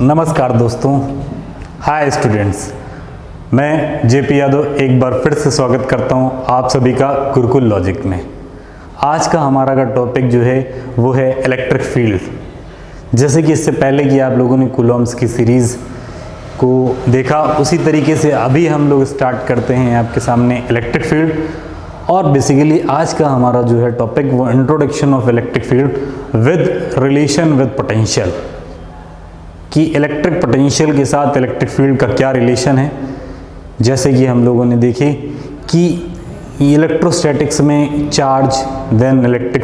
नमस्कार दोस्तों, hi students. मैं जेपी यादव एक बार फिर से स्वागत करता हूं आप सभी का गुरुकुल लॉजिक में। आज का हमारा का टॉपिक जो है वो है इलेक्ट्रिक फील्ड। जैसे कि इससे पहले कि आप लोगों ने कूलॉम्स की सीरीज़ को देखा, उसी तरीके से अभी हम लोग स्टार्ट करते हैं आपके सामने इलेक्ट्रिक फील्ड। और बेसिकली आज का हमारा जो है टॉपिक वो introduction of electric field with relation with potential, कि इलेक्ट्रिक पोटेंशियल के साथ इलेक्ट्रिक फील्ड का क्या रिलेशन है। जैसे कि हम लोगों ने देखे कि इलेक्ट्रोस्टैटिक्स में चार्ज, देन इलेक्ट्रिक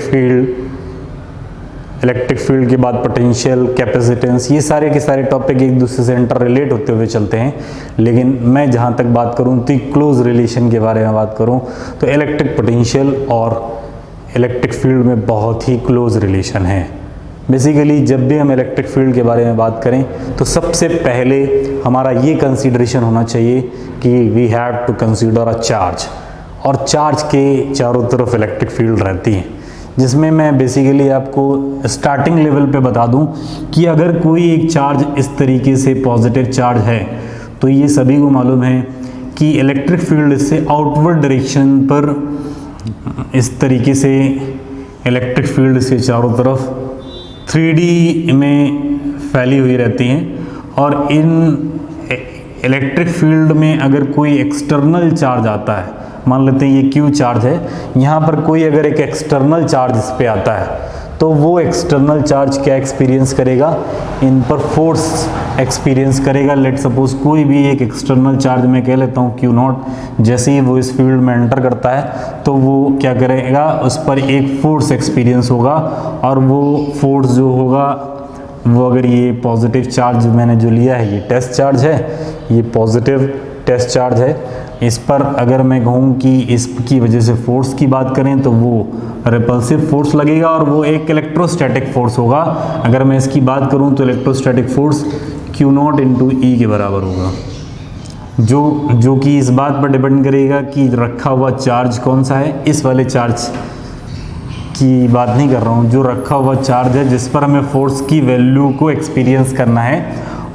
फील्ड के बाद पोटेंशियल, कैपेसिटेंस, ये सारे के सारे टॉपिक एक दूसरे से इंटर रिलेट होते हुए चलते हैं। लेकिन मैं जहाँ तक बात करूँ तो क्लोज रिलेशन के बारे में बात करूँ तो इलेक्ट्रिक पोटेंशियल और इलेक्ट्रिक फील्ड में बहुत ही क्लोज रिलेशन है। बेसिकली जब भी हम इलेक्ट्रिक फील्ड के बारे में बात करें तो सबसे पहले हमारा ये कंसीडरेशन होना चाहिए कि we have to consider a charge, और चार्ज के चारों तरफ इलेक्ट्रिक फील्ड रहती है। जिसमें मैं बेसिकली आपको स्टार्टिंग लेवल पे बता दूं कि अगर कोई एक चार्ज इस तरीके से पॉजिटिव चार्ज है तो ये सभी को मालूम है कि इलेक्ट्रिक फील्ड इससे आउटवर्ड डायरेक्शन पर इस तरीके से इलेक्ट्रिक फील्ड से चारों तरफ 3D में फैली हुई रहती हैं। और इन इलेक्ट्रिक फील्ड में अगर कोई एक्सटर्नल चार्ज आता है, मान लेते हैं ये Q चार्ज है, यहाँ पर कोई अगर एक एक्सटर्नल चार्ज इस पे आता है तो वो एक्सटर्नल चार्ज क्या एक्सपीरियंस करेगा, इन पर फोर्स एक्सपीरियंस करेगा। लेट सपोज कोई भी एक एक्सटर्नल चार्ज मैं कह लेता हूँ Q0, जैसे ही वो इस फील्ड में एंटर करता है तो वो क्या करेगा, उस पर एक फोर्स एक्सपीरियंस होगा। और वो फोर्स जो होगा वो, अगर ये पॉजिटिव चार्ज मैंने जो लिया है ये टेस्ट चार्ज है, ये पॉजिटिव टेस्ट चार्ज है, इस पर अगर मैं कहूँ कि इसकी वजह से फोर्स की बात करें तो वो रिपल्सिव फोर्स लगेगा और वो एक इलेक्ट्रोस्टैटिक फोर्स होगा। अगर मैं इसकी बात करूँ तो electrostatic force Q0 into E के बराबर होगा, जो कि इस बात पर डिपेंड करेगा कि रखा हुआ चार्ज कौन सा है। इस वाले चार्ज की बात नहीं कर रहा हूँ, जो रखा हुआ चार्ज है जिस पर हमें फोर्स की वैल्यू को एक्सपीरियंस करना है।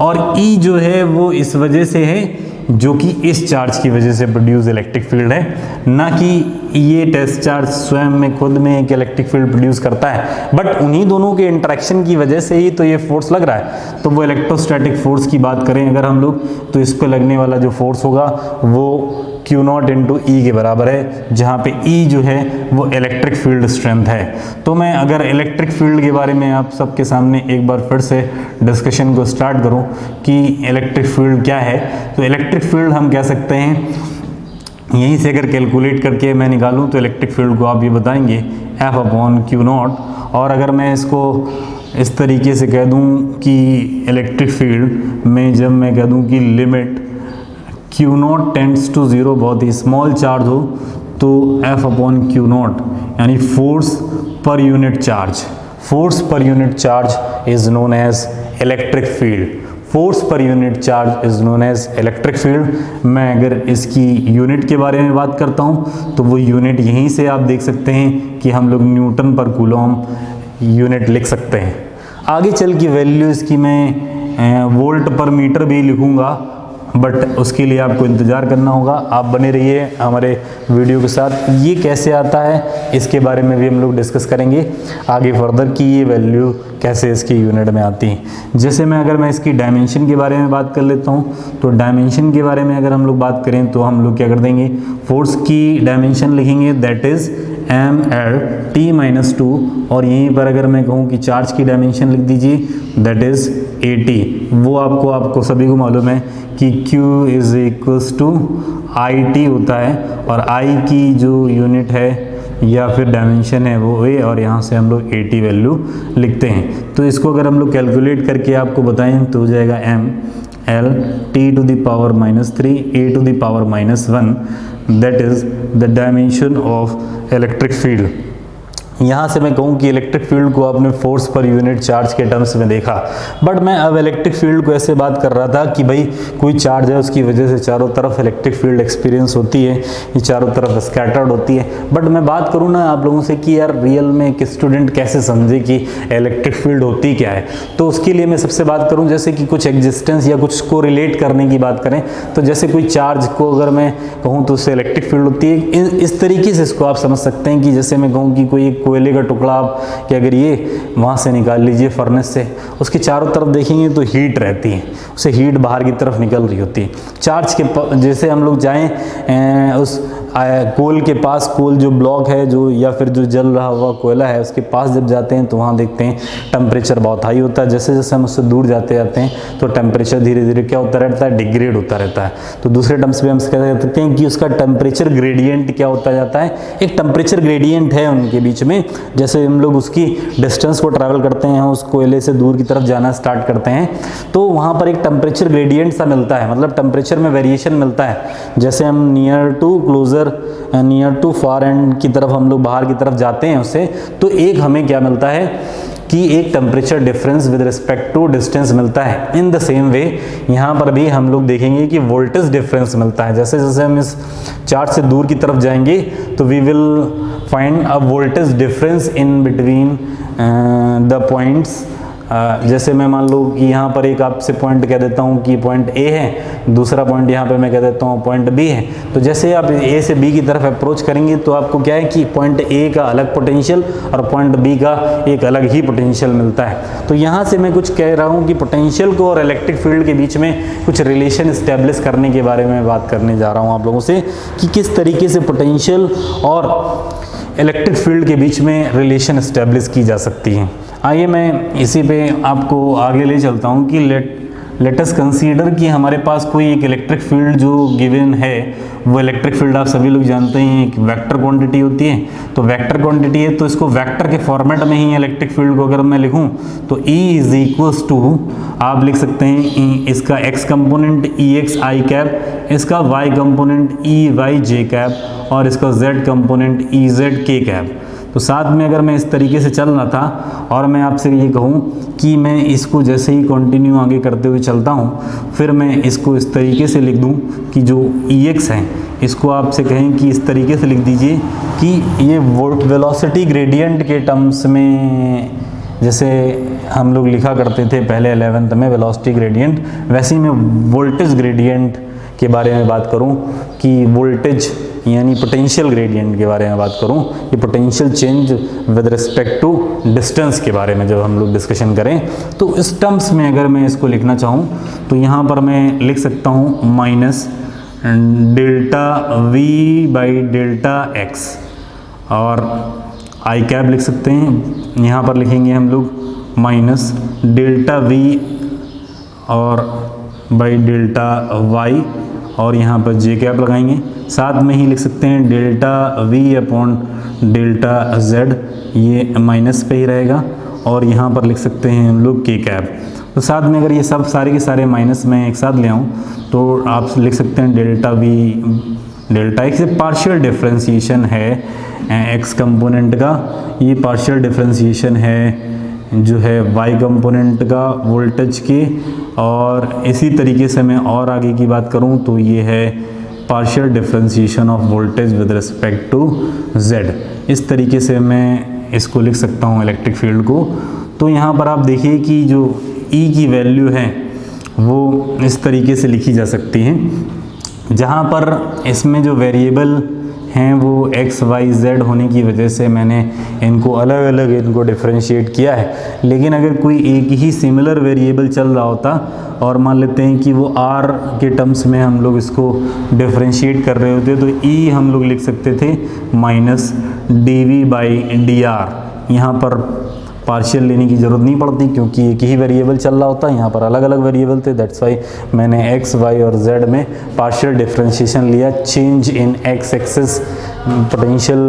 और E जो है वो इस वजह से है जो कि इस चार्ज की वजह से प्रोड्यूस इलेक्ट्रिक फील्ड है, ना कि ये टेस्ट चार्ज स्वयं में खुद में एक इलेक्ट्रिक फील्ड प्रोड्यूस करता है। बट उन्हीं दोनों के इंटरेक्शन की वजह से ही तो ये फोर्स लग रहा है। तो वो इलेक्ट्रोस्टैटिक फोर्स की बात करें अगर हम लोग, तो इस पर लगने वाला जो फोर्स होगा वो Q0 इंटू E के बराबर है, जहाँ पे E जो है वो इलेक्ट्रिक फील्ड स्ट्रेंथ है। तो मैं अगर इलेक्ट्रिक फील्ड के बारे में आप सबके सामने एक बार फिर से डिस्कशन को स्टार्ट करूँ कि इलेक्ट्रिक फील्ड क्या है, तो इलेक्ट्रिक फील्ड हम कह सकते हैं, यहीं से अगर कैलकुलेट करके मैं निकालूँ तो इलेक्ट्रिक फील्ड को आप ये बताएंगे F/Q0। और अगर मैं इसको इस तरीके से कह दूँ कि इलेक्ट्रिक फील्ड में जब मैं कह दूँ कि लिमिट Q0 टेंड्स टू 0, बहुत ही स्मॉल चार्ज हो, तो F/Q0 यानी force per unit charge is known as electric field. Force per unit charge is known as electric field. मैं अगर इसकी यूनिट के बारे में बात करता हूँ तो वो यूनिट यहीं से आप देख सकते हैं कि हम लोग न्यूटन पर कूलॉम यूनिट लिख सकते हैं। आगे चल की वैल्यू इसकी मैं वोल्ट पर मीटर भी लिखूँगा, बट उसके लिए आपको इंतज़ार करना होगा। आप बने रहिए हमारे वीडियो के साथ। ये कैसे आता है इसके बारे में भी हम लोग डिस्कस करेंगे आगे फर्दर कि ये वैल्यू कैसे इसकी यूनिट में आती है। जैसे अगर मैं इसकी डायमेंशन के बारे में बात कर लेता हूँ, तो डायमेंशन के बारे में अगर हम लोग बात करें तो हम लोग क्या कर देंगे, फोर्स की डायमेंशन लिखेंगे, दैट इज़ mL/t-2। और यहीं पर अगर मैं कहूँ कि चार्ज की डायमेंशन लिख दीजिए, दैट इज़ AT। वो आपको सभी को मालूम है कि Q is equals to IT होता है, और I की जो यूनिट है या फिर डायमेंशन है वो A, और यहाँ से हम लोग AT वैल्यू लिखते हैं। तो इसको अगर हम लोग कैलकुलेट करके आपको बताएं तो हो जाएगा mL/t⁻³ A⁻⁻1, that is the dimension of electric field। यहाँ से मैं कहूँ कि इलेक्ट्रिक फील्ड को आपने फोर्स पर यूनिट चार्ज के टर्म्स में देखा, बट मैं अब इलेक्ट्रिक फील्ड को ऐसे बात कर रहा था कि भाई कोई चार्ज है, उसकी वजह से चारों तरफ इलेक्ट्रिक फील्ड एक्सपीरियंस होती है, ये चारों तरफ स्कैटर्ड होती है। बट मैं बात करूँ ना आप लोगों से कि यार रियल में एक स्टूडेंट कैसे समझे कि इलेक्ट्रिक फील्ड होती क्या है, तो उसके लिए मैं सबसे बात करूँ जैसे कि कुछ एग्जिस्टेंस या कुछ को रिलेट करने की बात करें, तो जैसे कोई चार्ज को अगर मैं कहूँ तो उससे इलेक्ट्रिक फील्ड होती है। इस तरीके से इसको आप समझ सकते हैं कि जैसे मैं कहूँ कि कोई कोयले का टुकड़ा आप कि अगर ये वहाँ से निकाल लीजिए फर्नेस से, उसके चारों तरफ देखेंगे तो हीट रहती है, उसे हीट बाहर की तरफ निकल रही होती है। चार्ज के जैसे हम लोग जाएं उस कोल के पास, कोल जो ब्लॉक है जो या फिर जो जल रहा हुआ कोयला है उसके पास जब जाते हैं तो वहाँ देखते हैं टेम्परेचर बहुत हाई होता है। जैसे जैसे हम उससे दूर जाते जाते हैं तो टेम्परेचर धीरे धीरे क्या होता रहता है, डिग्रेड होता रहता है। तो दूसरे टर्म्स में हम कह सकते हैं कि उसका टेम्परेचर ग्रेडियंट क्या होता जाता है, एक टेम्परेचर ग्रेडियंट है उनके बीच में। जैसे हम लोग उसकी डिस्टेंस को ट्रैवल करते हैं, उस कोयले से दूर की तरफ जाना स्टार्ट करते हैं तो वहाँ पर एक टेम्परेचर ग्रेडियंट सा मिलता है, मतलब टेम्परेचर में वेरिएशन मिलता है। जैसे हम near to closer, near to far end की तरफ हम लोग बाहर की तरफ जाते हैं उससे, तो एक हमें क्या मिलता है कि एक temperature difference with respect to distance मिलता है। इन द सेम वे यहाँ पर भी हम लोग देखेंगे कि वोल्टेज डिफरेंस मिलता है। जैसे जैसे हम इस चार्ज से दूर की तरफ जाएंगे तो we will find a voltage difference in between the points. जैसे मैं मान लो कि यहाँ पर एक आपसे पॉइंट कह देता हूँ कि पॉइंट ए है, दूसरा पॉइंट यहाँ पे मैं कह देता हूँ पॉइंट बी है। तो जैसे आप ए से बी की तरफ अप्रोच करेंगे तो आपको क्या है कि पॉइंट ए का अलग पोटेंशियल और पॉइंट बी का एक अलग ही पोटेंशियल मिलता है। तो यहाँ से मैं कुछ कह रहा हूँ कि पोटेंशियल को और इलेक्ट्रिक फील्ड के बीच में कुछ रिलेशन इस्टेब्लिश करने के बारे में बात करने जा रहा हूँ आप लोगों से कि किस तरीके से पोटेंशियल और इलेक्ट्रिक फील्ड के बीच में रिलेशन इस्टेब्लिश की जा सकती है। आइए मैं इसी पे आपको आगे ले चलता हूँ कि लेट अस कंसीडर कि हमारे पास कोई एक इलेक्ट्रिक फील्ड जो गिवन है, वो इलेक्ट्रिक फील्ड आप सभी लोग जानते हैं एक वेक्टर क्वांटिटी होती है। तो वेक्टर क्वांटिटी है तो इसको वेक्टर के फॉर्मेट में ही इलेक्ट्रिक फील्ड को अगर मैं लिखूं तो E इज इक्वल्स टू, आप लिख सकते हैं इसका x component EX I cap, इसका y component EY J cap और इसका z component EZ K cap. तो साथ में अगर मैं इस तरीके से चल रहा था और मैं आपसे ये कहूँ कि मैं इसको जैसे ही कंटिन्यू आगे करते हुए चलता हूँ, फिर मैं इसको इस तरीके से लिख दूँ कि जो EX है इसको आपसे कहें कि इस तरीके से लिख दीजिए कि ये वेलोसिटी ग्रेडियंट के टर्म्स में जैसे हम लोग लिखा करते थे पहले 11th में वेलोसिटी ग्रेडियंट, वैसे ही मैं वोल्टेज ग्रेडियंट के बारे में बात करूं कि वोल्टेज यानी पोटेंशियल ग्रेडियंट के बारे में बात करूं कि potential change with respect to distance के बारे में जब हम लोग डिस्कशन करें, तो इस टर्म्स में अगर मैं इसको लिखना चाहूं तो यहाँ पर मैं लिख सकता हूं minus delta we by delta x और आई कैप लिख सकते हैं। यहाँ पर लिखेंगे हम लोग माइनस डेल्टा वी और बाई डेल्टा वाई और यहाँ पर जे कैप लगाएंगे। साथ में ही लिख सकते हैं delta we upon delta Z, ये माइनस पे ही रहेगा और यहाँ पर लिख सकते हैं हम लोग के कैप। तो साथ में अगर ये सब सारे के सारे माइनस में एक साथ ले आऊँ तो आप लिख सकते हैं डेल्टा वी डेल्टा एक्स, ये पार्शियल डिफ्रेंशिएशन है एक्स कंपोनेंट का, ये पार्शियल डिफ्रेंशिएशन है जो है वाई कंपोनेंट का वोल्टेज की। और इसी तरीके से मैं और आगे की बात करूं तो ये है partial differentiation of voltage with respect to z. इस तरीके से मैं इसको लिख सकता हूं इलेक्ट्रिक फील्ड को। तो यहाँ पर आप देखिए कि जो E की वैल्यू है वो इस तरीके से लिखी जा सकती है, जहाँ पर इसमें जो वेरिएबल हैं वो x, y, z होने की वजह से मैंने इनको अलग अलग इनको डिफरेंशिएट किया है। लेकिन अगर कोई एक ही सिमिलर वेरिएबल चल रहा होता और मान लेते हैं कि वो r के टर्म्स में हम लोग इसको डिफरेंशिएट कर रहे होते तो E हम लोग लिख सकते थे माइनस dv बाई dr। यहाँ पर पार्शियल लेने की ज़रूरत नहीं पड़ती क्योंकि एक ही वेरिएबल चल रहा होता है, यहाँ पर अलग अलग वेरिएबल थे, दैट्स वाई मैंने x, y और z में पार्शियल डिफरेंशिएशन लिया। Change in x axis potential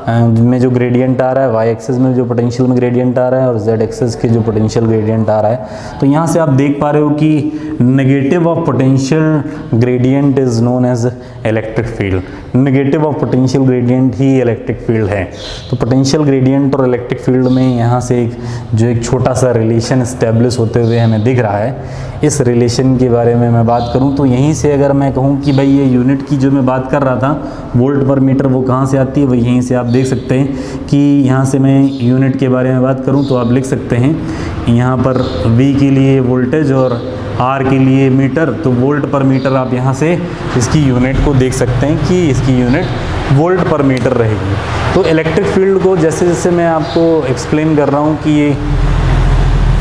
में जो ग्रेडियंट आ रहा है, वाई एक्सिस में जो पोटेंशियल में ग्रेडियंट आ रहा है और जेड एक्सिस के जो पोटेंशियल ग्रेडियंट आ रहा है। तो यहाँ से आप देख पा रहे हो कि negative of potential gradient is known as electric field. Negative of potential gradient ही इलेक्ट्रिक फील्ड है। तो पोटेंशियल ग्रेडियंट और इलेक्ट्रिक फील्ड में यहाँ से एक छोटा सा रिलेशन इस्टेब्लिश होते हुए हमें दिख रहा है। इस रिलेशन के बारे में मैं बात करूं तो यहीं से अगर मैं कहूं कि भाई ये यूनिट की जो मैं बात कर रहा था वोल्ट पर मीटर, वो कहाँ से आती है, वही यहीं से आप देख सकते हैं कि यहाँ से मैं यूनिट के बारे में बात करूं तो आप लिख सकते हैं यहाँ पर V के लिए वोल्टेज और R के लिए मीटर। तो वोल्ट पर मीटर आप यहाँ से इसकी यूनिट को देख सकते हैं कि इसकी यूनिट वोल्ट पर मीटर रहेगी। तो इलेक्ट्रिक फील्ड को जैसे जैसे मैं आपको एक्सप्लेन कर रहा हूँ कि ये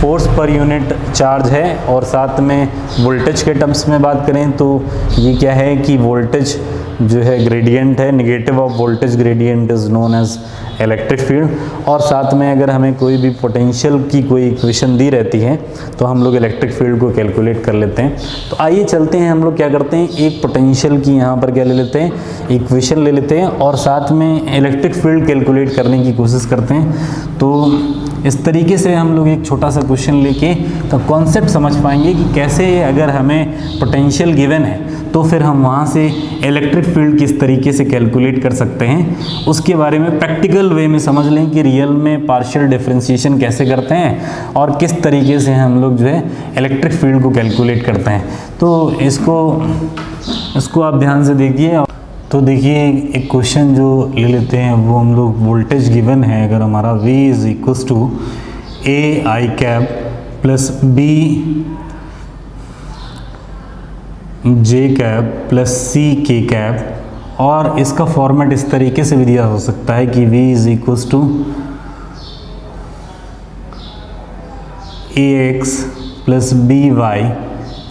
फोर्स पर यूनिट चार्ज है और साथ में वोल्टेज के टर्म्स में बात करें तो ये क्या है कि वोल्टेज जो है ग्रेडियंट है, negative of voltage gradient is known as electric field. और साथ में अगर हमें कोई भी पोटेंशियल की कोई इक्वेशन दी रहती है तो हम लोग इलेक्ट्रिक फील्ड को कैलकुलेट कर लेते हैं। तो आइए चलते हैं, हम लोग क्या करते हैं, एक पोटेंशियल की यहाँ पर क्या ले लेते हैं, इक्वेशन ले लेते हैं और साथ में इलेक्ट्रिक फील्ड कैलकुलेट करने की कोशिश करते हैं। तो इस तरीके से हम लोग एक छोटा सा क्वेश्चन लेके तो कॉन्सेप्ट समझ पाएंगे कि कैसे अगर हमें पोटेंशियल गिवन है तो फिर हम वहाँ से इलेक्ट्रिक फील्ड किस तरीके से कैलकुलेट कर सकते हैं, उसके बारे में प्रैक्टिकल वे में समझ लें कि रियल में पार्शियल डिफरेंशिएशन कैसे करते हैं और किस तरीके से हम लोग जो है इलेक्ट्रिक फील्ड को कैलकुलेट करते हैं। तो इसको आप ध्यान से देखिए। तो देखिए एक क्वेश्चन जो ले लेते हैं वो हम लोग वोल्टेज गिवन है, अगर हमारा V is equals to A I cap plus B j cap plus C k cap, और इसका फॉर्मेट इस तरीके से भी दिया हो सकता है कि V is equals to A x plus B y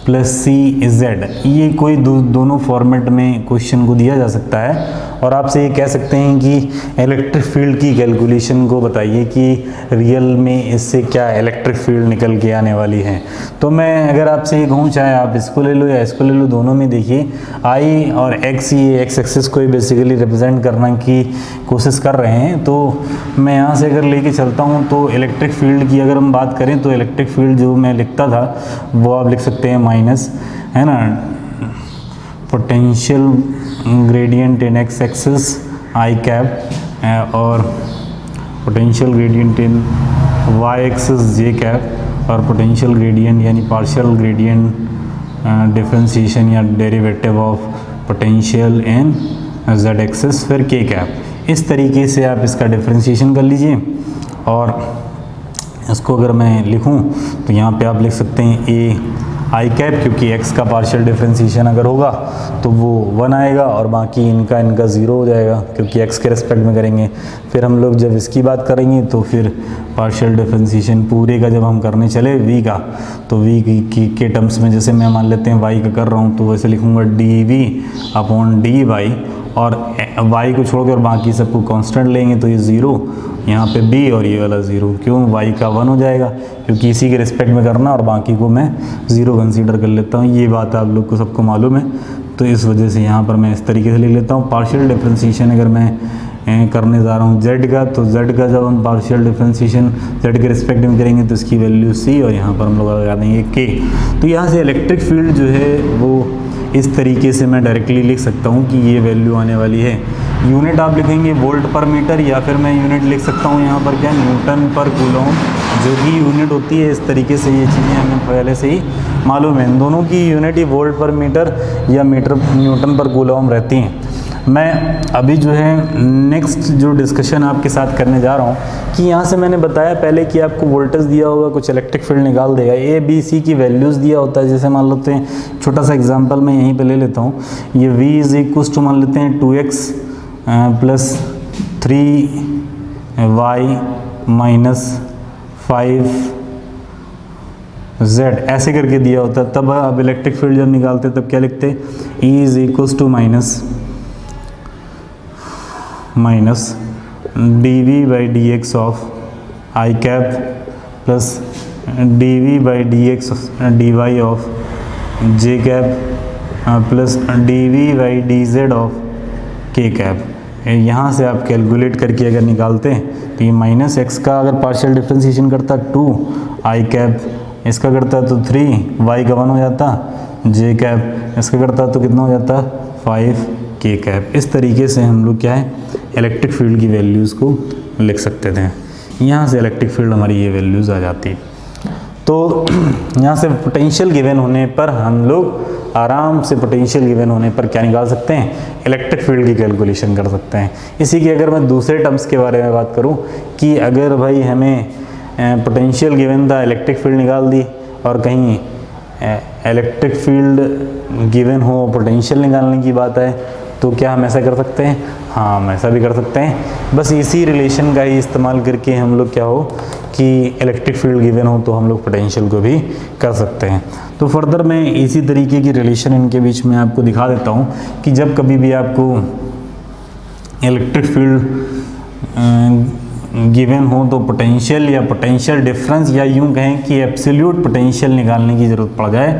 plus C z. ये कोई दोनों फॉर्मेट में क्वेश्चन को दिया जा सकता है और आपसे ये कह सकते हैं कि इलेक्ट्रिक फील्ड की कैलकुलेशन को बताइए कि रियल में इससे क्या इलेक्ट्रिक फील्ड निकल के आने वाली है। तो मैं अगर आपसे ये कहूँ, चाहे आप इसको ले लो या इसको ले लो, दोनों में देखिए आई और एक्स, ये एक्स एक्सिस को बेसिकली रिप्रेजेंट करने की कोशिश कर रहे हैं। तो मैं यहाँ से अगर लेके चलता हूँ तो इलेक्ट्रिक फील्ड की अगर हम बात करें तो इलेक्ट्रिक फील्ड जो मैं लिखता था वो आप लिख सकते हैं माइनस, है ना, पोटेंशियल ग्रेडियंट इन एक्स एक्सिस आई कैप और पोटेंशियल ग्रेडियंट इन वाई एक्सिस जे कैप और पोटेंशियल ग्रेडियंट यानी पार्शियल ग्रेडियंट डिफरेंशिएशन या derivative of potential in Z axis फिर के कैप। इस तरीके से आप इसका डिफरेंशिएशन कर लीजिए। और इसको अगर मैं लिखूं तो यहाँ पे आप लिख सकते हैं ए आई कैप, क्योंकि x का पार्शियल डिफरेंशिएशन अगर होगा तो वो 1 आएगा और बाकी इनका 0 हो जाएगा क्योंकि x के रिस्पेक्ट में करेंगे। फिर हम लोग जब इसकी बात करेंगे तो फिर पार्शियल डिफरेंशिएशन पूरे का जब हम करने चले v का, तो v के टर्म्स में जैसे मैं मान लेते हैं y का कर रहा हूँ तो वैसे लिखूँगा dv अपॉन dy और y को छोड़कर बाकी सबको कांस्टेंट लेंगे तो ये 0, यहाँ पे b और ये वाला 0, क्यों, y का 1 हो जाएगा क्योंकि इसी के रिस्पेक्ट में करना और बाकी को मैं 0 कंसीडर कर लेता हूँ। ये बात आप लोग को सबको मालूम है, तो इस वजह से यहाँ पर मैं इस तरीके से लिख लेता हूँ। पार्शियल डिफरेंशिएशन अगर मैं करने जा रहा हूँ z का, तो z का जब हम पार्शियल डिफरेंशिएशन z के रिस्पेक्ट में करेंगे तो इसकी वैल्यू c और यहाँ पर हम लोग लगा देंगे k। तो यहाँ से इलेक्ट्रिक फील्ड जो है वो इस तरीके से मैं डायरेक्टली लिख सकता हूँ कि ये वैल्यू आने वाली है। यूनिट आप लिखेंगे वोल्ट पर मीटर या फिर मैं यूनिट लिख सकता हूँ यहाँ पर क्या, न्यूटन पर कूलॉम, जो कि यूनिट होती है। इस तरीके से ये चीज़ें हमें पहले से ही मालूम है। इन दोनों की यूनिट ही वोल्ट पर मीटर या मीटर न्यूटन पर कूलॉम रहती हैं। मैं अभी जो है नेक्स्ट जो डिस्कशन आपके साथ करने जा रहा हूँ कि यहाँ से मैंने बताया पहले कि आपको वोल्टेज दिया होगा, कुछ इलेक्ट्रिक फील्ड निकाल देगा, ए बी सी की वैल्यूज़ दिया होता है। जैसे मान लेते हैं, छोटा सा एग्जांपल मैं यहीं पे ले लेता हूँ, ये v इज इक्वल्स टू मान लेते हैं 2x plus 3y minus 5z ऐसे करके दिया होता है। तब अब इलेक्ट्रिक फील्ड जब निकालते तब क्या लिखते, E is equals to minus dv by dx of i cap plus dv by dx dy of j cap plus dv by dz of k cap. यहाँ से आप कैलकुलेट करके अगर निकालते हैं तो ये माइनस एक्स का अगर पार्शियल डिफ्रेंशिएशन करता 2 आई कैप, इसका करता तो 3 वाई का 1 हो जाता जे कैप, इसका करता तो कितना हो जाता 5 के कैप। इस तरीके से हम लोग क्या है इलेक्ट्रिक फील्ड की वैल्यूज़ को लिख सकते थे। यहाँ से इलेक्ट्रिक फील्ड हमारी ये वैल्यूज़ आ जाती। तो यहाँ से पोटेंशियल गिवन होने पर हम लोग आराम से पोटेंशियल गिवन होने पर क्या निकाल सकते हैं इलेक्ट्रिक फील्ड की कैलकुलेशन कर सकते हैं। इसी की अगर मैं दूसरे टर्म्स के बारे में बात करूँ कि अगर भाई हमें पोटेंशियल गिवन था, इलेक्ट्रिक फील्ड निकाल दी, और कहीं इलेक्ट्रिक फील्ड गिवन हो पोटेंशियल निकालने की बात है, तो क्या हम ऐसा कर सकते हैं? हाँ, हम ऐसा भी कर सकते हैं। बस इसी रिलेशन का ही इस्तेमाल करके हम लोग क्या हो कि इलेक्ट्रिक फील्ड गिवन हो तो हम लोग पोटेंशियल को भी कर सकते हैं। तो फर्दर मैं इसी तरीके की रिलेशन इनके बीच में आपको दिखा देता हूँ कि जब कभी भी आपको इलेक्ट्रिक फील्ड गिवन हो तो पोटेंशियल या पोटेंशियल डिफरेंस या यूं कहें कि एब्सोल्यूट पोटेंशियल निकालने की ज़रूरत पड़ जाए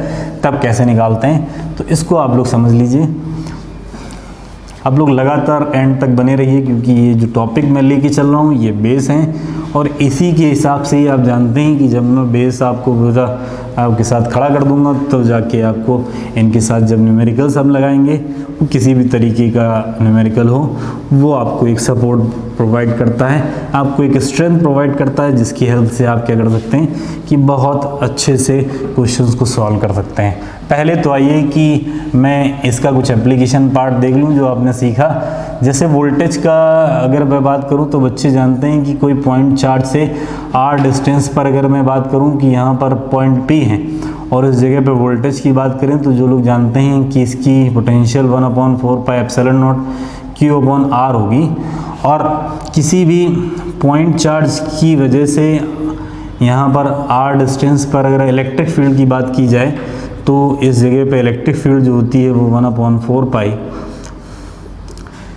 तब कैसे निकालते हैं, तो इसको आप लोग समझ लीजिए। आप लोग लगातार एंड तक बने रहिए क्योंकि ये जो टॉपिक मैं लेके चल रहा हूँ ये बेस हैं, और इसी के हिसाब से ही आप जानते हैं कि जब मैं बेस आपको पूरा आपके साथ खड़ा कर दूंगा तो जाके आपको इनके साथ जब न्यूमेरिकल्स हम लगाएंगे, वो किसी भी तरीके का न्यूमेरिकल हो वो आपको एक सपोर्ट प्रोवाइड करता है, आपको एक स्ट्रेंथ प्रोवाइड करता है, जिसकी हेल्प से आप क्या कर सकते हैं कि बहुत अच्छे से क्वेश्चंस को सॉल्व कर सकते हैं। पहले तो आइए कि मैं इसका कुछ एप्लीकेशन पार्ट देख लूँ जो आपने सीखा। जैसे वोल्टेज का अगर मैं बात करूं तो बच्चे जानते हैं कि कोई पॉइंट चार्ज से r डिस्टेंस पर अगर मैं बात करूं कि यहाँ पर पॉइंट P है और इस जगह पे वोल्टेज की बात करें तो जो लोग जानते हैं कि इसकी potential 1/4 pi epsilon not Q/R होगी, और किसी भी पॉइंट चार्ज की वजह से यहाँ पर r डिस्टेंस पर अगर इलेक्ट्रिक फील्ड की बात की जाए तो इस जगह पे इलेक्ट्रिक फील्ड जो होती है वो 1/4 पाई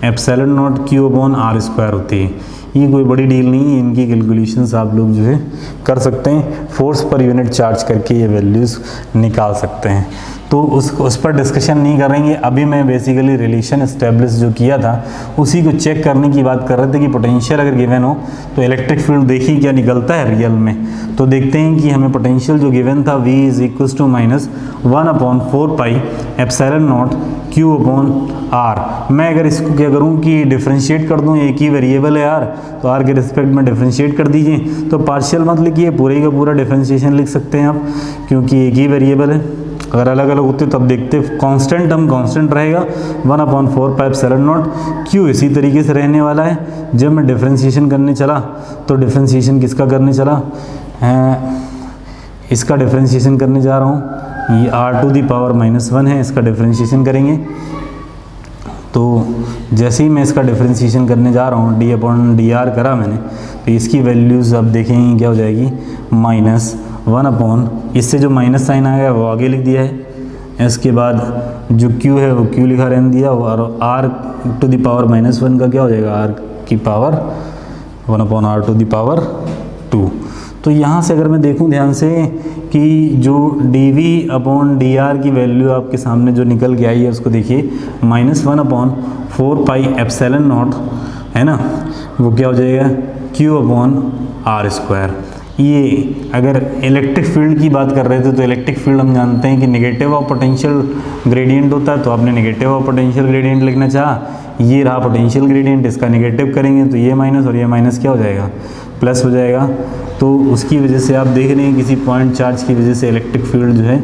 एप्सिलॉन नॉट Q/R² होती है। ये कोई बड़ी डील नहीं है, इनकी कैलकुलेशंस आप लोग जो है कर सकते हैं, फोर्स पर यूनिट चार्ज करके ये वैल्यूज़ निकाल सकते हैं। तो उस पर डिस्कशन नहीं करेंगे। अभी मैं बेसिकली रिलेशन एस्टेब्लिश जो किया था उसी को चेक करने की बात कर रहे थे कि पोटेंशियल अगर गिवन हो तो इलेक्ट्रिक फील्ड देखिए क्या निकलता है रियल में। तो देखते हैं कि हमें पोटेंशियल जो गिवन था V = -1/4 pi epsilon not Q/R। मैं अगर इसको क्या करूं कि डिफरेंशिएट कर दूं, एक ही वेरिएबल है R, तो R के रिस्पेक्ट में डिफरेंशिएट कर दीजिए। तो पार्शियल मत लिखिए, पूरे का पूरा डिफरेंशिएशन लिख सकते हैं आप, क्योंकि एक ही वेरिएबल है। अगर अलग अलग होते तो अब देखते कांस्टेंट टर्म कांस्टेंट रहेगा 1/4 पाई एप्सिलॉन नॉट Q इसी तरीके से रहने वाला है। जब मैं डिफरेंशिएशन करने चला तो डिफरेंशिएशन किसका करने चला, इसका डिफरेंशिएशन करने जा रहा हूँ। ये r⁻⁻1 है, इसका डिफरेंशिएशन करेंगे। तो जैसे ही मैं इसका डिफरेंशिएशन करने जा रहा हूँ d/dr करा मैंने, तो इसकी वैल्यूज़ अब देखेंगे क्या हो जाएगी -1/, इससे जो माइनस साइन आ गया वो आगे लिख दिया है। इसके बाद जो Q है वो Q लिखा रहने दिया, और r⁻⁻1 का क्या हो जाएगा r⁻²। तो यहाँ से अगर मैं देखूँ ध्यान से कि जो dV/dr की वैल्यू आपके सामने जो निकल के आई है उसको देखिए, -1/4 पाई एप्सिलॉन नॉट है ना, वो क्या हो जाएगा Q/R²। ये अगर इलेक्ट्रिक फील्ड की बात कर रहे थे तो इलेक्ट्रिक फील्ड हम जानते हैं कि नेगेटिव ऑफ पोटेंशियल ग्रेडियंट होता है, तो आपने नेगेटिव ऑफ पोटेंशियल ग्रेडियंट लिखना चाहा, ये रहा पोटेंशियल ग्रेडियंट, इसका नेगेटिव करेंगे तो ये माइनस और ये माइनस क्या हो जाएगा प्लस हो जाएगा। तो उसकी वजह से आप देख रहे हैं किसी पॉइंट चार्ज की वजह से इलेक्ट्रिक फील्ड जो है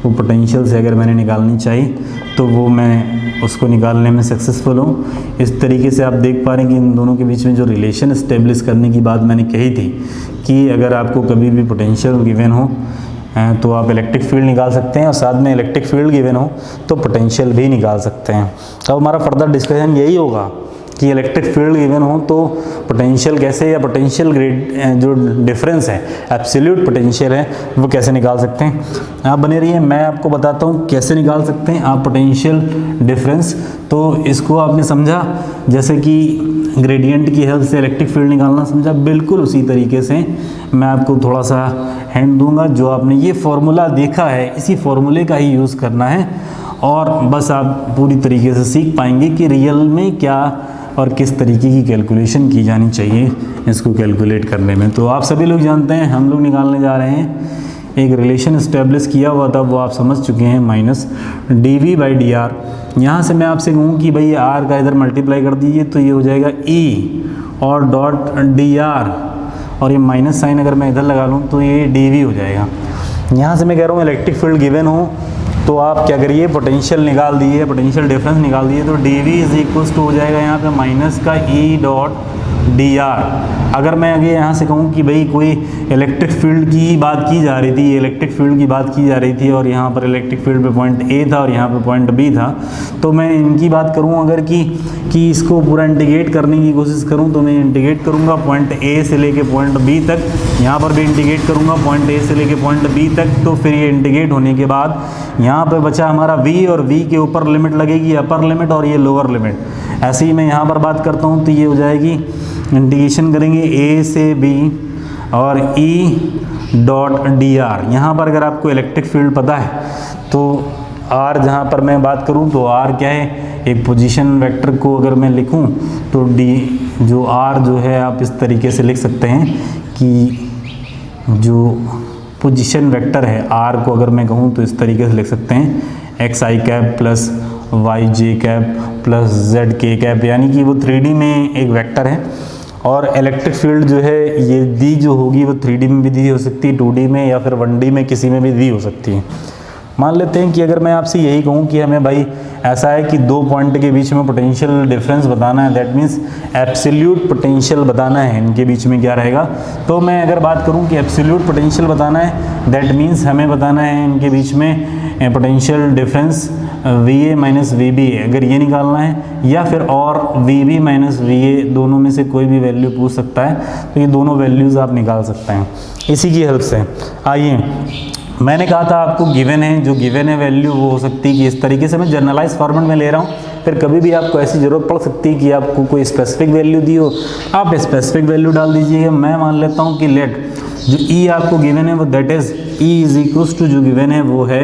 वो पोटेंशियल से अगर मैंने निकालनी चाहिए तो वो मैं उसको निकालने में सक्सेसफुल हूँ। इस तरीके से आप देख पा रहे हैं कि इन दोनों के बीच में जो रिलेशन इस्टेब्लिश करने की बात मैंने कही थी कि अगर आपको कभी भी पोटेंशियल गिवन हो तो आप इलेक्ट्रिक फील्ड निकाल सकते हैं, और साथ में इलेक्ट्रिक फील्ड गिवन हो तो पोटेंशियल भी निकाल सकते हैं। अब हमारा फर्दर डिस्कशन यही होगा कि इलेक्ट्रिक फील्ड गिवन हो तो पोटेंशियल कैसे, या पोटेंशियल ग्रेड जो डिफरेंस है एब्सोल्यूट पोटेंशियल है वो कैसे निकाल सकते हैं। आप बने रहिए, मैं आपको बताता हूँ कैसे निकाल सकते हैं आप पोटेंशियल डिफरेंस। तो इसको आपने समझा, जैसे कि ग्रेडियंट की हेल्प से इलेक्ट्रिक फील्ड निकालना समझा, बिल्कुल उसी तरीके से मैं आपको थोड़ा सा हैंड दूंगा। जो आपने ये फॉर्मूला देखा है इसी फॉर्मूले का ही यूज़ करना है, और बस आप पूरी तरीके से सीख पाएंगे कि रियल में क्या और किस तरीके की कैलकुलेशन की जानी चाहिए इसको कैलकुलेट करने में। तो आप सभी लोग जानते हैं हम लोग निकालने जा रहे हैं एक रिलेशन इस्टेब्लिश किया हुआ था, वो आप समझ चुके हैं, माइनस dv/dr। यहाँ से मैं आपसे कहूँ कि भाई r का इधर मल्टीप्लाई कर दीजिए तो ये हो जाएगा e और डॉट dr, और ये माइनस साइन अगर मैं इधर लगा लूँ तो ये dv हो जाएगा। यहाँ से मैं कह रहा हूँ इलेक्ट्रिक फील्ड गिवन हो तो आप क्या करिए, पोटेंशियल निकाल दिए, पोटेंशियल डिफरेंस निकाल दिए, तो dv इज इक्वल्स टू हो जाएगा यहाँ पे माइनस का e डॉट dr। अगर मैं आगे यहाँ से कहूँ कि भाई कोई इलेक्ट्रिक फील्ड की बात की जा रही थी, इलेक्ट्रिक फील्ड की बात की जा रही थी और यहाँ पर इलेक्ट्रिक फील्ड पे पॉइंट A था और यहाँ पे पॉइंट B था, तो मैं इनकी बात करूँ अगर कि इसको पूरा इंटीग्रेट करने की कोशिश करूँ तो मैं इंटीग्रेट करूँगा पॉइंट A से लेके पॉइंट B तक, यहाँ पर भी इंटीग्रेट करूँगा पॉइंट A से लेके पॉइंट B तक। तो फिर ये इंटीग्रेट होने के बाद यहाँ पर बचा हमारा V, और V के ऊपर लिमिट लगेगी अपर लिमिट और ये लोअर लिमिट। ऐसे ही मैं यहाँ पर बात करता हूँ तो ये हो जाएगी, इंटीग्रेशन करेंगे A से B और E डॉट dr। यहाँ पर अगर आपको इलेक्ट्रिक फील्ड पता है तो R जहाँ पर मैं बात करूँ तो R क्या है, एक पोजीशन वेक्टर को अगर मैं लिखूँ तो D जो R जो है आप इस तरीके से लिख सकते हैं कि जो पोजीशन वेक्टर है R को अगर मैं कहूँ तो इस तरीके से लिख सकते हैं xi cap plus yj cap plus zk cap, यानी कि वो 3D में एक वेक्टर है। और इलेक्ट्रिक फील्ड जो है ये दी जो होगी वो 3D में भी दी हो सकती है, 2D में या फिर 1D में किसी में भी दी हो सकती है। मान लेते हैं कि अगर मैं आपसे यही कहूँ कि हमें भाई ऐसा है कि दो पॉइंट के बीच में पोटेंशियल डिफरेंस बताना है, दैट मीन्स एब्सोल्यूट पोटेंशियल बताना है इनके बीच में क्या रहेगा। तो मैं अगर बात करूँ कि एब्सोल्यूट पोटेंशियल बताना है, दैट मीन्स हमें बताना है इनके बीच में potential difference VA minus VB, अगर ये निकालना है, या फिर और VB माइनस VA, दोनों में से कोई भी वैल्यू पूछ सकता है, तो ये दोनों वैल्यूज़ आप निकाल सकते हैं इसी की हेल्प से। आइए, मैंने कहा था आपको गिवन है, जो गिवन है वैल्यू वो हो सकती है कि इस तरीके से मैं जर्नलाइज फॉर्मेट में ले रहा हूँ। फिर कभी भी आपको ऐसी ज़रूरत पड़ सकती है कि आपको कोई स्पेसिफिक वैल्यू दी हो, आप स्पेसिफिक वैल्यू डाल दीजिएगा। मैं मान लेता हूँ कि लेट जो E आपको गिवन है वो that is E is equals to जो गिवन है वो है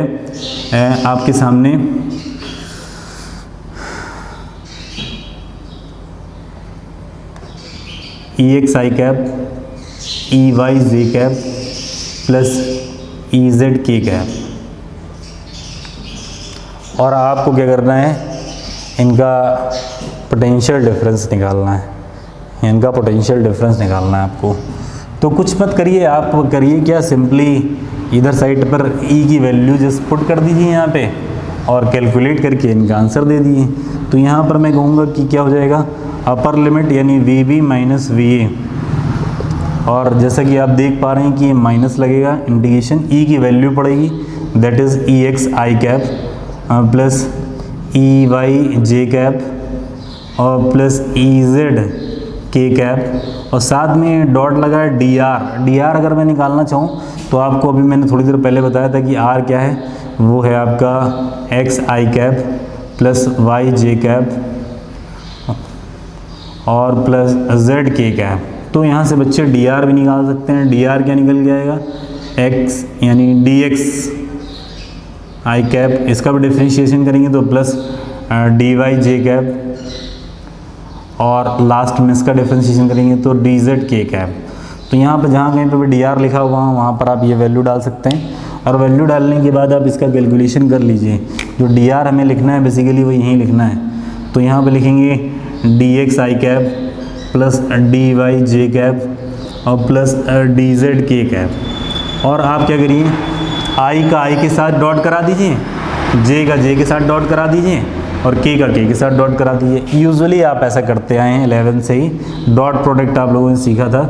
आपके सामने EXi cap EYj cap plus EZk cap, और आपको क्या करना है, इनका पोटेंशियल डिफरेंस निकालना है, इनका पोटेंशियल डिफरेंस निकालना है आपको। तो कुछ मत करिए, आप करिए क्या, सिंपली इधर साइड पर E की वैल्यू जस्ट पुट कर दीजिए यहाँ पे और कैलकुलेट करके इनका आंसर दे दिए। तो यहाँ पर मैं कहूँगा कि क्या हो जाएगा, अपर लिमिट यानी VB माइनस VA, और जैसा कि आप देख पा रहे हैं कि ये माइनस लगेगा, इंटीग्रेशन E की वैल्यू पड़ेगी that is EXi cap plus EYj cap और प्लस EZk कैप, और साथ में डॉट लगा है dr। अगर मैं निकालना चाहूँ तो आपको अभी मैंने थोड़ी देर पहले बताया था कि r क्या है, वो है आपका xi cap plus yj cap और प्लस zk कैप। तो यहाँ से बच्चे dr भी निकाल सकते हैं। dr क्या निकल जाएगा, x यानी dx i कैप, इसका भी डिफ्रेंशिएशन करेंगे तो प्लस dyj कैप, और लास्ट में इसका डिफ्रेंशिएशन करेंगे तो dzk कैप। तो यहाँ पर जहाँ कहीं पर भी dr लिखा हुआ है वहाँ पर आप ये वैल्यू डाल सकते हैं, और वैल्यू डालने के बाद आप इसका कैलकुलेशन कर लीजिए। जो dr हमें लिखना है बेसिकली वो यहीं लिखना है। तो यहाँ पर लिखेंगे dxi cap plus dyj cap और प्लस dzk कैप, और आप क्या करिए, i का i के साथ डॉट करा दीजिए, j का j के साथ डॉट करा दीजिए और k का k के साथ डॉट करा दीजिए। यूजुअली आप ऐसा करते आए हैं 11 से ही, डॉट प्रोडक्ट आप लोगों ने सीखा था।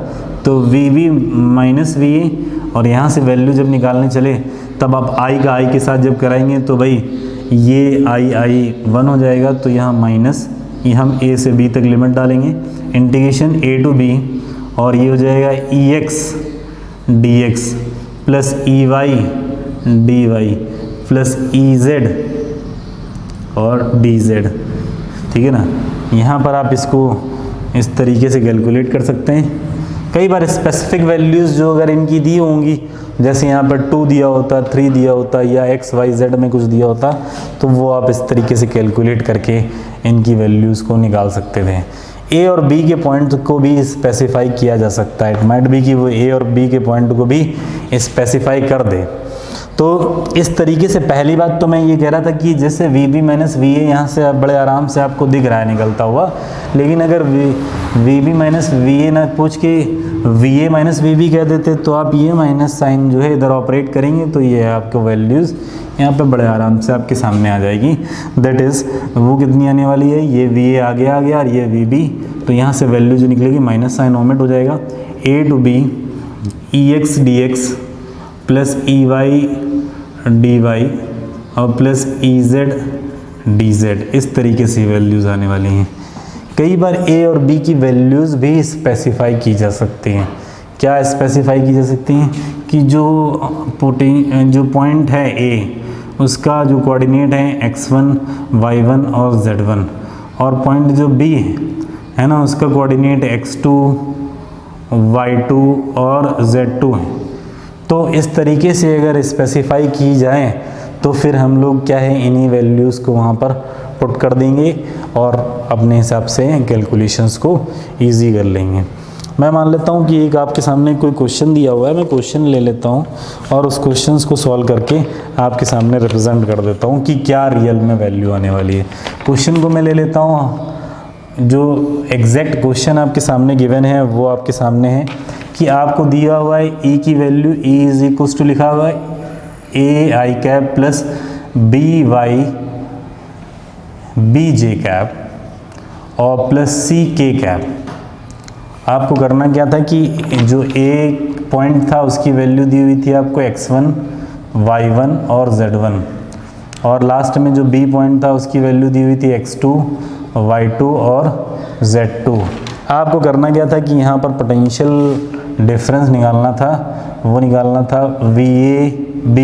तो VB माइनस VA, और यहाँ से वैल्यू जब निकालने चले तब आप i का i के साथ जब कराएंगे तो भाई ये i 1 हो जाएगा। तो यहाँ माइनस, ये हम a से b तक लिमिट डालेंगे, इंटीग्रेशन a टू b, और ये हो जाएगा EX dx plus EY dy plus EZ और dz, ठीक है ना। यहाँ पर आप इसको इस तरीके से कैलकुलेट कर सकते हैं। कई बार स्पेसिफिक वैल्यूज़ जो अगर इनकी दी होंगी, जैसे यहाँ पर 2 दिया होता, 3 दिया होता, या x y z में कुछ दिया होता, तो वो आप इस तरीके से कैलकुलेट करके इनकी वैल्यूज़ को निकाल सकते थे। ए और बी के पॉइंट को भी स्पेसिफाई किया जा सकता है। इट माइट बी कि वो ए और बी के पॉइंट को भी स्पेसिफाई कर दे। तो इस तरीके से पहली बात तो मैं ये कह रहा था कि जैसे V B minus V A यहाँ से बड़े आराम से आपको दिख रहा है निकलता हुआ, लेकिन अगर V B minus V A ना पूछ के V A minus V B कह देते तो आप ये माइनस साइन जो है इधर ऑपरेट करेंगे तो ये आपको वैल्यूज़ यहाँ पे बड़े आराम से आपके सामने आ जाएगी। दैट इज़ वो कितनी आने वाली है, ये वी ए आगे आ गया और ये वी बी, तो यहाँ से वैल्यू जो निकलेगी माइनस साइन ओमिट हो जाएगा, A to B E X D X plus E Y D Y और plus E Z D Z, इस तरीके से वैल्यूज़ आने वाली हैं। कई बार ए और बी की वैल्यूज़ भी स्पेसिफाई की जा सकती हैं। क्या स्पेसिफाई की जा सकती हैं कि जो पॉइंट है ए उसका जो कोऑर्डिनेट है x1, y1 और z1, और पॉइंट जो b है ना उसका कोऑर्डिनेट x2, y2 और z2 है। तो इस तरीके से अगर स्पेसिफाई की जाए तो फिर हम लोग क्या है इन्हीं वैल्यूज़ को वहाँ पर पुट कर देंगे और अपने हिसाब से कैलकुलेशंस को ईजी कर लेंगे। मैं मान लेता हूँ कि एक आपके सामने कोई क्वेश्चन दिया हुआ है, मैं क्वेश्चन ले लेता हूँ और उस क्वेश्चंस को सॉल्व करके आपके सामने रिप्रेजेंट कर देता हूँ कि क्या रियल में वैल्यू आने वाली है। क्वेश्चन को मैं ले लेता हूँ, जो एग्जैक्ट क्वेश्चन आपके सामने गिवन है वो आपके सामने है कि आपको दिया हुआ है ई की value, E is equals to लिखा हुआ है A I cap plus B Y B J cap और प्लस सी के कैप। आपको करना क्या था कि जो ए पॉइंट था उसकी वैल्यू दी हुई थी आपको x1, y1 और z1, और लास्ट में जो b पॉइंट था उसकी वैल्यू दी हुई थी x2, y2 और z2। आपको करना क्या था कि यहाँ पर पोटेंशियल डिफरेंस निकालना था, वो निकालना था VAB,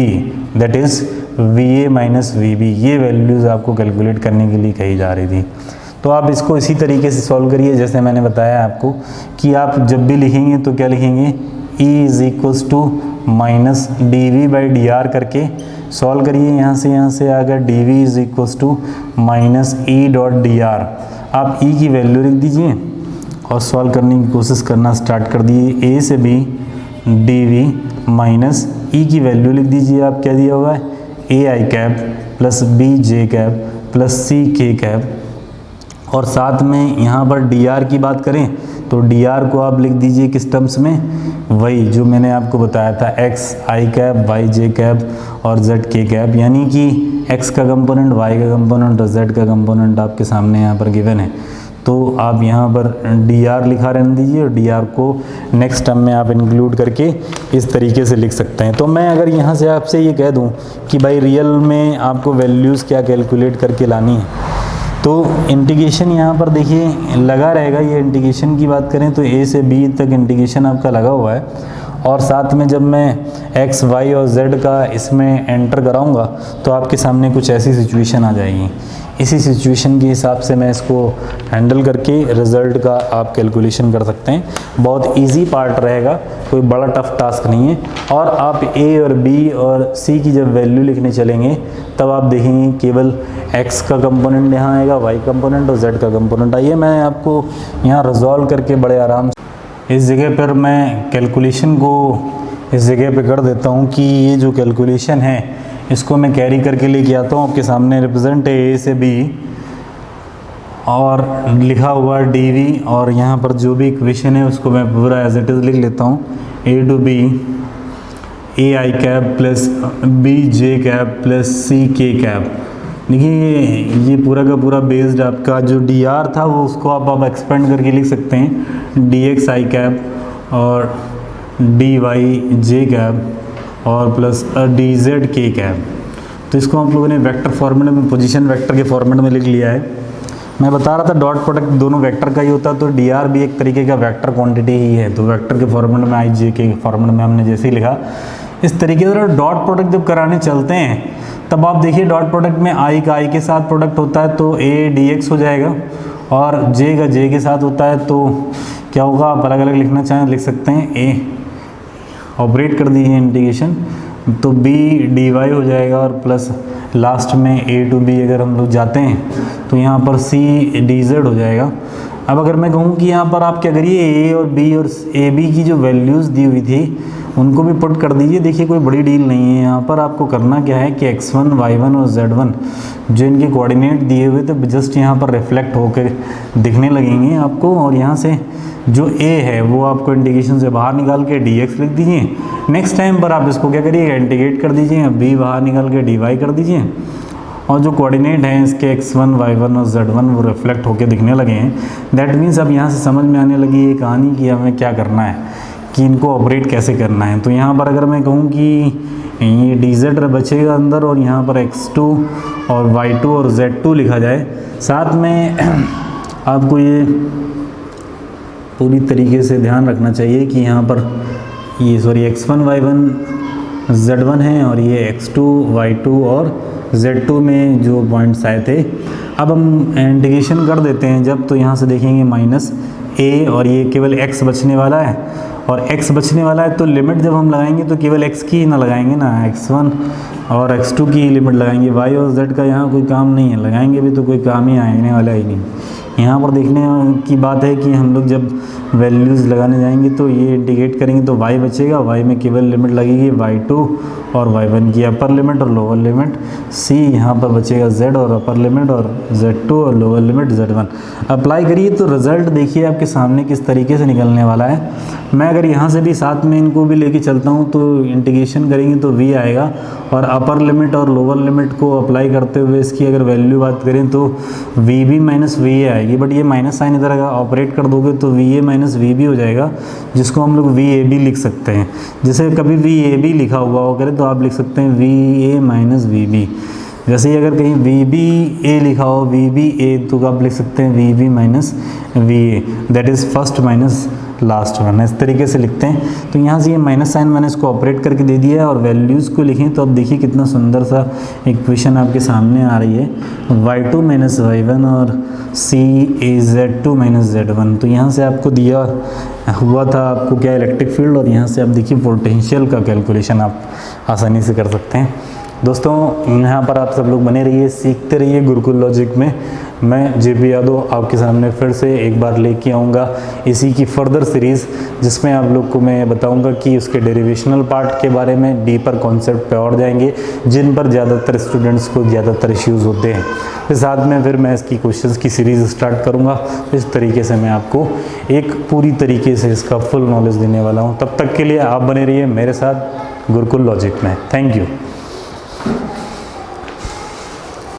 that is VA minus VB। ये वैल्यूज़ आपको कैलकुलेट करने के लिए कही जा रही थी। तो आप इसको इसी तरीके से सॉल्व करिए जैसे मैंने बताया आपको कि आप जब भी लिखेंगे तो क्या लिखेंगे, E is equals to minus d V by d r करके सॉल्व करिए। यहाँ से आ गया d V is equals to minus E dot d r. आप E की वैल्यू लिख दीजिए और सॉल्व करने की कोशिश करना स्टार्ट कर दिए। ए से B D V minus E की वैल्यू लिख दीजिए। आप क्या दिया हुआ है, A I cap plus B J cap plus C K cap, और साथ में यहाँ पर dr की बात करें तो dr को आप लिख दीजिए किस टर्म्स में, वही जो मैंने आपको बताया था x i cap, y j cap और z k कैप, यानी कि x का कंपोनेंट, y का कंपोनेंट और z का कंपोनेंट आपके सामने यहाँ पर गिवन है। तो आप यहाँ पर dr लिखा रहने दीजिए और dr को नेक्स्ट टर्म में आप इंक्लूड करके इस तरीके से लिख सकते हैं। तो मैं अगर यहाँ से आपसे ये कह दूँ कि भाई रियल में आपको वैल्यूज़ क्या कैलकुलेट करके लानी है, तो इंटीग्रेशन यहाँ पर देखिए लगा रहेगा। ये इंटीग्रेशन की बात करें तो a से b तक इंटीग्रेशन आपका लगा हुआ है, और साथ में जब मैं x, y और z का इसमें एंटर कराऊंगा तो आपके सामने कुछ ऐसी सिचुएशन आ जाएगी। इसी सिचुएशन के हिसाब से मैं इसको हैंडल करके रिज़ल्ट का आप कैलकुलेशन कर सकते हैं। बहुत इजी पार्ट रहेगा, कोई बड़ा टफ टास्क नहीं है। और आप a और b और c की जब वैल्यू लिखने चलेंगे तब आप देखेंगे केवल x का कंपोनेंट यहाँ आएगा, y कंपोनेंट और z का कंपोनेंट। आइए मैं आपको यहाँ रिजॉल्व करके बड़े आराम से इस जगह पर मैं कैलकुलेशन को इस जगह पे कर देता हूँ कि ये जो कैलकुलेशन है इसको मैं कैरी करके लेके आता हूँ। आपके सामने रिप्रेजेंट है ए से बी और लिखा हुआ डी वी, और यहाँ पर जो भी इक्वेशन है उसको मैं पूरा एज इट इज़ लिख लेता हूँ। A to B A I cap plus B J cap plus C K cap. देखिए ये पूरा का पूरा बेस्ड आपका जो डी आर था वो उसको आप एक्सपेंड करके लिख सकते हैं, डी एक्स आई कैप और डी वाई जे कैप और प्लस डी जेड के कैप। तो इसको हम लोगों ने वेक्टर फॉर्मेट में, पोजीशन वेक्टर के फॉर्मेट में लिख लिया है। मैं बता रहा था डॉट प्रोडक्ट दोनों वेक्टर का ही होता है, तो डी आर भी एक तरीके का वेक्टर क्वांटिटी ही है। तो वेक्टर के फॉर्मेट में, आई जे के फॉर्मेट में हमने जैसे ही लिखा, इस तरीके से डॉट प्रोडक्ट जब कराने चलते हैं तब आप देखिए डॉट प्रोडक्ट में आई का आई के साथ प्रोडक्ट होता है तो ए डी एक्स हो जाएगा, और जे का जे के साथ होता है तो क्या होगा, आप अलग अलग लिखना चाहें लिख सकते हैं। ए ऑपरेट कर दीजिए इंटीग्रेशन तो बी डी वाई हो जाएगा, और प्लस लास्ट में ए टू बी अगर हम लोग जाते हैं तो यहाँ पर सी डी जेड हो जाएगा। अब अगर मैं कहूँ कि यहाँ पर आप क्या करिए, ए और बी और ए बी की जो वैल्यूज़ दी हुई थी उनको भी पुट कर दीजिए। देखिए कोई बड़ी डील नहीं है। यहाँ पर आपको करना क्या है कि x1, y1 और z1 जो इनके कोऑर्डिनेट दिए हुए थे जस्ट यहाँ पर रिफ्लेक्ट होकर दिखने लगेंगे आपको, और यहाँ से जो a है वो आपको इंटीग्रेशन से बाहर निकाल के dx लिख दीजिए। नेक्स्ट टाइम पर आप इसको क्या करिए, इंटीग्रेट कर दीजिए, b बाहर निकाल के dy कर दीजिए, और जो कोऑर्डिनेट हैं इसके x1, y1 और z1 वो रिफ्लेक्ट होकर दिखने लगे हैं। दैट मीन्स अब यहाँ से समझ में आने लगी ये कहानी कि हमें क्या करना है, कि इनको ऑपरेट कैसे करना है। तो यहाँ पर अगर मैं कहूँ कि ये dz बचेगा अंदर, और यहाँ पर x2 और y2 और z2 लिखा जाए, साथ में आपको ये पूरी तरीके से ध्यान रखना चाहिए कि यहाँ पर ये x1, y1 z1 है, और ये x2, y2 और z2 में जो पॉइंट्स आए थे। अब हम इंटीग्रेशन कर देते हैं जब, तो यहाँ से देखेंगे माइनस a, और ये केवल x बचने वाला है, और x बचने वाला है तो लिमिट जब हम लगाएंगे तो केवल x की ही ना लगाएंगे ना, x1 और x2 की लिमिट लगाएंगे। y और z का यहाँ कोई काम नहीं है, लगाएंगे भी तो कोई काम ही आने वाला ही नहीं। यहाँ पर देखने की बात है कि हम लोग जब वैल्यूज़ लगाने जाएंगे तो ये इंटीग्रेट करेंगे तो y बचेगा, y में केवल लिमिट लगेगी y2 और y1 की अपर लिमिट और लोअर लिमिट, c यहाँ पर बचेगा z और अपर लिमिट, और z2 और लोअर लिमिट z1। अप्लाई करिए तो रिज़ल्ट देखिए आपके सामने किस तरीके से निकलने वाला है। मैं अगर यहाँ से भी साथ में इनको भी लेके चलता हूँ तो इंटीग्रेशन करेंगे तो v आएगा, और अपर लिमिट और लोअर लिमिट को अप्लाई करते हुए इसकी अगर वैल्यू बात करें तो V B minus V A आएगी। बट ये माइनस साइन इधर का ऑपरेट कर दोगे तो V A minus V B हो जाएगा, जिसको हम लोग वी ए बी लिख सकते हैं। जैसे कभी वी ए बी लिखा हुआ हो करे तो आप लिख सकते हैं V A minus V B. जैसे ही अगर कहीं वी बी ए लिखा हो वी बी ए तो आप लिख सकते हैं V B minus V A, that is first minus last one. इस तरीके से लिखते हैं। तो यहाँ से ये माइनस साइन मैंने इसको ऑपरेट करके दे दिया है, और वैल्यूज़ को लिखें तो अब देखिए कितना सुंदर सा इक्वेशन आपके सामने आ रही है, y2 माइनस y1 और c a z2 minus z1। तो यहाँ से आपको दिया हुआ था आपको क्या, इलेक्ट्रिक फील्ड, और यहाँ से आप देखिए पोटेंशियल का कैलकुलेशन आप आसानी से कर सकते हैं। दोस्तों यहाँ पर आप सब लोग बने रहिए, सीखते रहिए गुरुकुल लॉजिक में। मैं जे.पी. यादव आपके सामने फिर से एक बार लेके आऊँगा इसी की फर्दर सीरीज़, जिसमें आप लोग को मैं बताऊँगा कि उसके डेरिवेशनल पार्ट के बारे में डीपर कॉन्सेप्ट पे और जाएंगे, जिन पर ज़्यादातर स्टूडेंट्स को ज़्यादातर इश्यूज़ होते हैं। फिर साथ में फिर मैं इसकी क्वेश्चंस की सीरीज़ स्टार्ट करूँगा। इस तरीके से मैं आपको एक पूरी तरीके से इसका फुल नॉलेज देने वाला हूँ। तब तक के लिए आप बने रहिए मेरे साथ गुरुकुल लॉजिक में। Thank you.